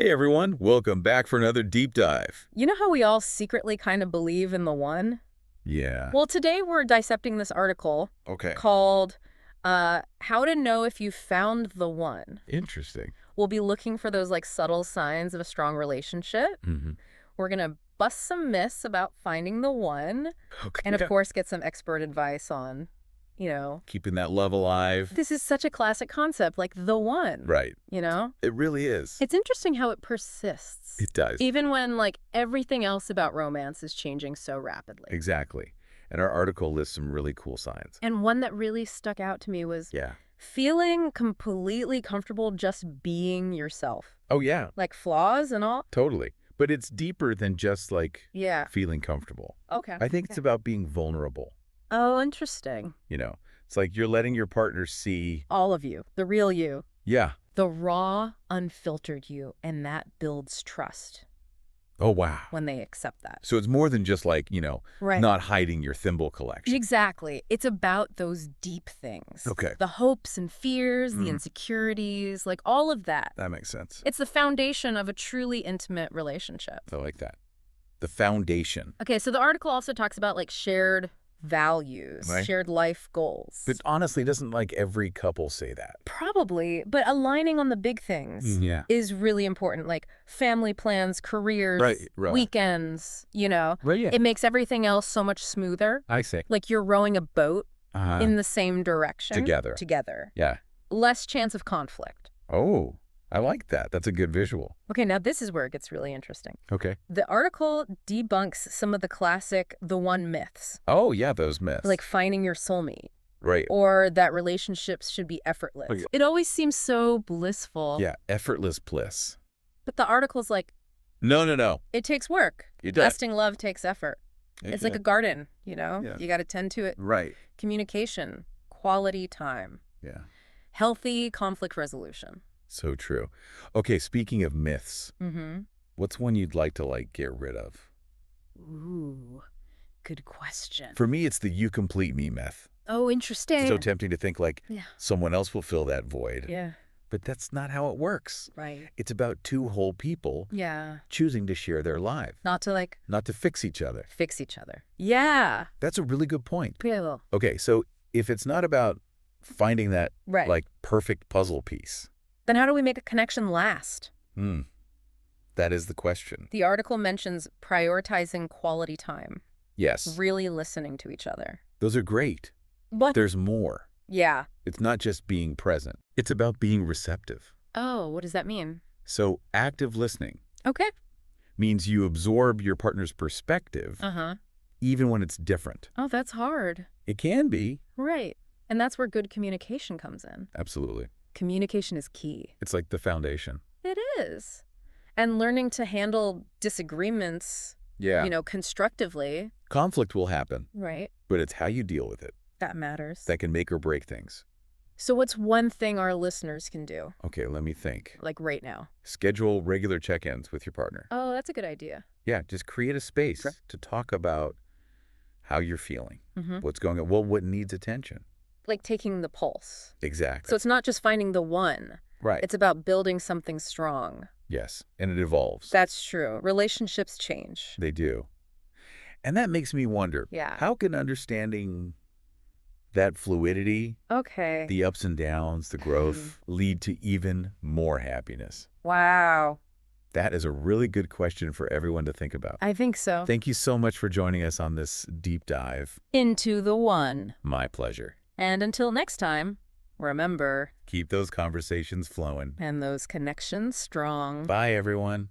Hey everyone, welcome back for another deep dive. You know how we all secretly kind of believe in the one? Yeah. Well, today we're dissecting this article Okay. called How to Know If You Found the One. Interesting. We'll be looking for those like subtle signs of a strong relationship. Mm-hmm. We're going to bust some myths about finding the one Okay. and of course get some expert advice on, Keeping that love alive. this is such a classic concept, like the one. Right. You know? It really is. It's interesting how it persists. It does. Even when like everything else about romance is changing so rapidly. Exactly. And our article lists some really cool signs. And one that really stuck out to me was Yeah. feeling completely comfortable just being yourself. Oh, yeah. Like flaws and all. Totally. But it's deeper than just like Yeah. feeling comfortable. Okay. I think it's about being vulnerable. Oh, interesting. It's like you're letting your partner see. All of you. The real you. Yeah. The raw, unfiltered you. And that builds trust Oh, wow. when they accept that. So it's more than just like, Right. not hiding your thimble collection. Exactly. It's about those deep things. Okay. The hopes and fears, the Mm. insecurities, like all of that. That makes sense. It's the foundation of a truly intimate relationship. I like that. The foundation. Okay, so the article also talks about like shared values, Right. shared life goals. But honestly, doesn't like every couple say that? Probably, but aligning on the big things Yeah. is really important, like family plans, careers, Right. weekends, Well, yeah. It makes everything else so much smoother. I see. Like you're rowing a boat Uh-huh. in the same direction. Together. Yeah. Less chance of conflict. Oh, I like that. That's a good visual. Okay, now this is where it gets really interesting. Okay. The article debunks some of the classic the one myths, Oh, yeah, those myths. like finding your soulmate. Right. Or that relationships should be effortless. Oh, yeah. It always seems so blissful. Yeah, effortless bliss. But the article's like, No. it takes work. It does. Lasting love takes effort. It's like a garden, Yeah. You got to tend to it. Right. Communication, quality time, Yeah. healthy conflict resolution. So true. Okay, speaking of myths, Mm-hmm. what's one you'd like to get rid of? Ooh, good question. For me, it's the you complete me myth. Oh, interesting. It's so tempting to think like Yeah. someone else will fill that void. Yeah, But that's not how it works. right. It's about two whole people Yeah. choosing to share their lives, Not to not to fix each other. fix each other. Yeah. That's a really good point. Yeah. Okay, so if it's not about finding that Right. perfect puzzle piece, Then how do we make a connection last? that is the question. The article mentions prioritizing quality time, Yes, really listening to each other. those are great. But There's more. yeah. It's not just being present. It's about being receptive. Oh, what does that mean? So active listening Okay. means you absorb your partner's perspective Uh-huh. even when it's different. Oh, that's hard. It can be. Right. And that's where good communication comes in. Absolutely. Communication is key. It's like the foundation. It is. And learning to handle disagreements, Yeah. constructively. Conflict will happen, Right. but it's how you deal with it That matters. that can make or break things. So what's one thing our listeners can do, Okay, let me think. like right now? Schedule regular check-ins with your partner. Oh, that's a good idea. Yeah, just create a space Sure. to talk about how you're feeling, Mm-hmm. what's going on, what needs attention. Like taking the pulse. Exactly. So it's not just finding the one. Right. It's about building something strong. Yes, and it evolves. That's true. Relationships change. They do. And that makes me wonder, Yeah. how can understanding that fluidity, Okay. the ups and downs, the growth, lead to even more happiness? Wow. That is a really good question for everyone to think about. I think so. Thank you so much for joining us on this deep dive. Into the one. My pleasure. And until next time, remember, Keep those conversations flowing. and those connections strong. Bye, everyone.